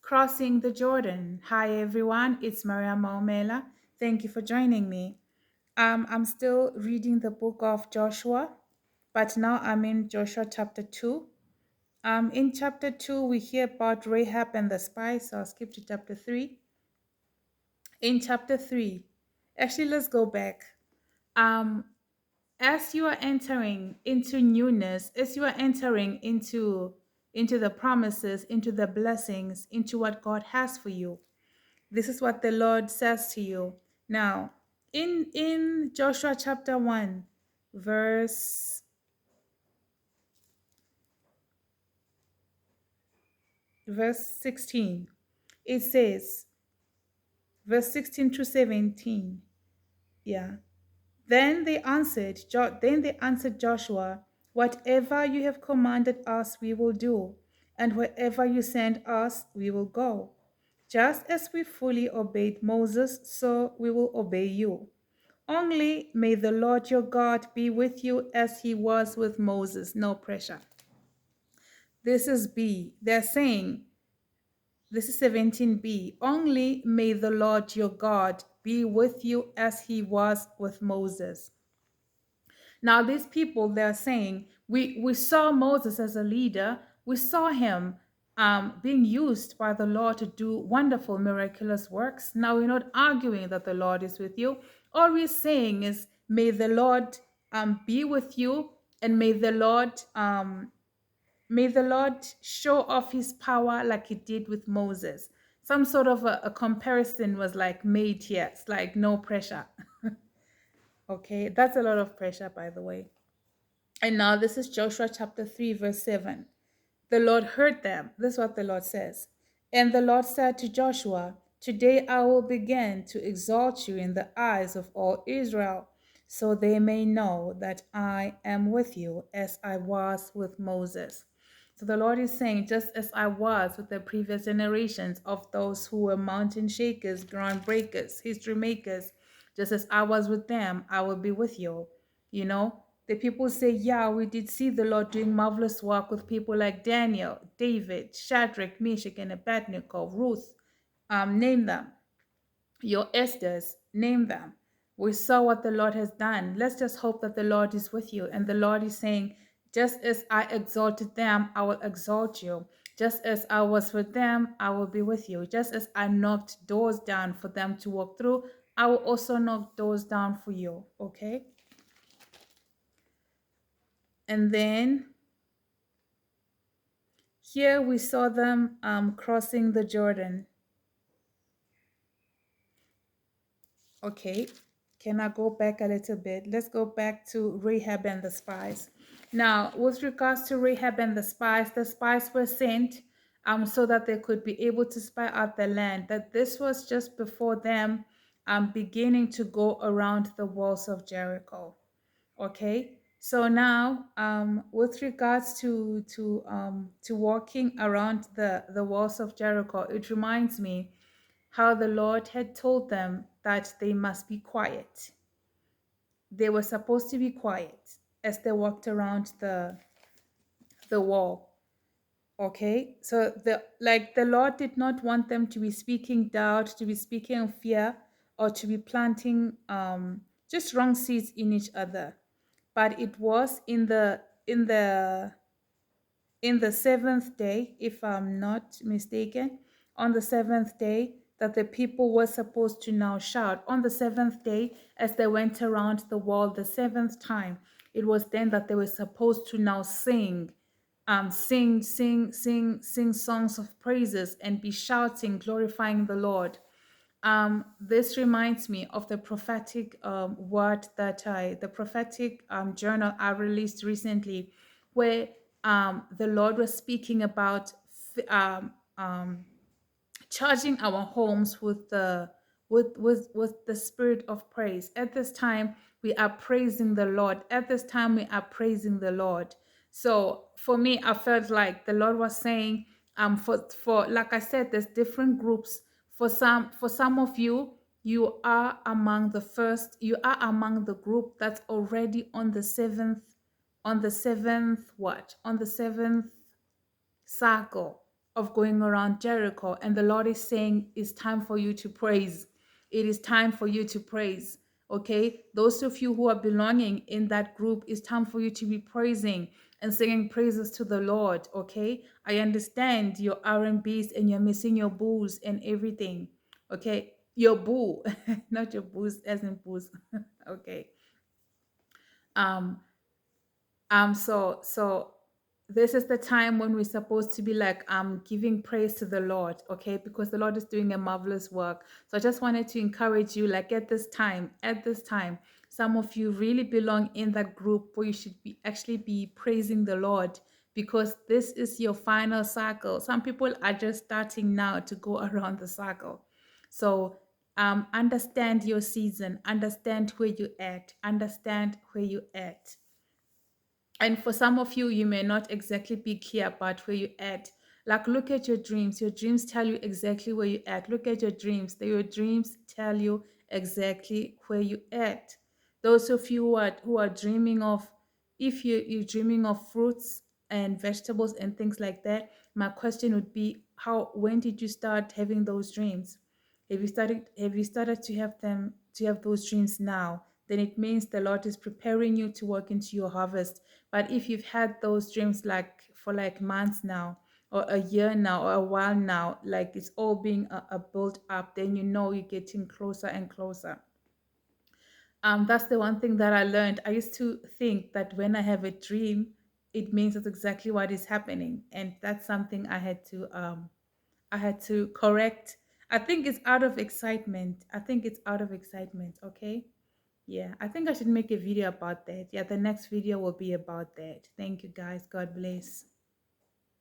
Crossing the Jordan. Hi everyone, it's Maria Maumela. Thank you for joining me. I'm still reading the book of Joshua, but now I'm in Joshua chapter 2. In chapter 2, we hear about Rahab and the spies, so I'll skip to chapter 3. In chapter 3, actually, let's go back. Um, as you are entering into newness, as you are entering into the promises, into the blessings, into what God has for you, this is what the Lord says to you. Now, in Joshua chapter 1, verse verse 16, it says, verse 16 to 17. Yeah. Then they answered Joshua, whatever you have commanded us, we will do, and wherever you send us, we will go. Just as we fully obeyed Moses, so we will obey you. Only may the Lord your God be with you as he was with Moses. No pressure. This is B. They're saying, this is 17b. Only may the Lord your God be with you as he was with Moses. Now, these people, they're saying, we saw Moses as a leader. We saw him being used by the Lord to do wonderful, miraculous works. Now, we're not arguing that the Lord is with you. All we're saying is, may the Lord be with you, and may the Lord show off his power like he did with Moses. Some sort of a comparison was like made here. It's like no pressure. Okay, that's a lot of pressure, by the way. And now this is Joshua chapter 3, verse 7. The Lord heard them. This is what the Lord says. And the Lord said to Joshua, today I will begin to exalt you in the eyes of all Israel, so they may know that I am with you as I was with Moses. So the Lord is saying, just as I was with the previous generations of those who were mountain shakers, ground breakers, history makers, just as I was with them, I will be with you. You know, the people say, yeah, we did see the Lord doing marvelous work with people like Daniel, David, Shadrach, Meshach, and Abednego, Ruth, name them. Your Esthers, name them. We saw what the Lord has done. Let's just hope that the Lord is with you. And the Lord is saying, just as I exalted them, I will exalt you. Just as I was with them, I will be with you. Just as I knocked doors down for them to walk through, I will also knock doors down for you. Okay? And then here we saw them crossing the Jordan. Okay, can I go back a little bit? Let's go back to Rahab and the spies. Now, with regards to Rahab and the spies were sent so that they could be able to spy out the land. That this was just before them beginning to go around the walls of Jericho. Okay, so now with regards to walking around the walls of Jericho, it reminds me how the Lord had told them that they must be quiet. They were supposed to be quiet as they walked around the wall. Okay, so the Lord did not want them to be speaking doubt, to be speaking fear, or to be planting just wrong seeds in each other. But it was in the seventh day, if I'm not mistaken, on the seventh day, that the people were supposed to now shout. On the seventh day, as they went around the wall the seventh time, it was then that they were supposed to now sing, sing songs of praises and be shouting, glorifying the Lord. This reminds me of the prophetic the prophetic journal I released recently, where the Lord was speaking about charging our homes with the spirit of praise. At this time, we are praising the Lord. At this time, we are praising the Lord. So for me, I felt like the Lord was saying, for like I said, there's different groups. For some of you, you are among the first. You are among the group that's already on the seventh. On the seventh what? On the seventh circle. of going around Jericho. And the Lord is saying, it's time for you to praise. It is time for you to praise. Okay. Those of you who are belonging in that group, it's time for you to be praising and singing praises to the Lord. Okay. I understand your R&Bs and you're missing your booze and everything. Okay. Your boo, not your booze as in booze. Okay. Um, so this is the time when we're supposed to be like giving praise to the Lord, okay? Because the Lord is doing a marvelous work. So I just wanted to encourage you, like at this time, some of you really belong in that group where you should be actually be praising the Lord, because this is your final cycle. Some people are just starting now to go around the cycle. So understand your season, understand where you at, understand where you at. And for some of you, you may not exactly be clear about where you're at. Like, look at your dreams. Your dreams tell you exactly where you're at. Look at your dreams. Your dreams tell you exactly where you're at. Those of you who are dreaming of, if you're dreaming of fruits and vegetables and things like that, my question would be, when did you start having those dreams? Have you started to have those dreams now? Then it means the Lord is preparing you to walk into your harvest. But if you've had those dreams like for like months now, or a year now, or a while now, like it's all being a build up, then you know you're getting closer and closer. That's the one thing that I learned. I used to think that when I have a dream, it means that's exactly what is happening, and that's something I had to correct. I think it's out of excitement. I think it's out of excitement. Okay. Yeah, I think I should make a video about that. Yeah, the next video will be about that. Thank you guys. God bless.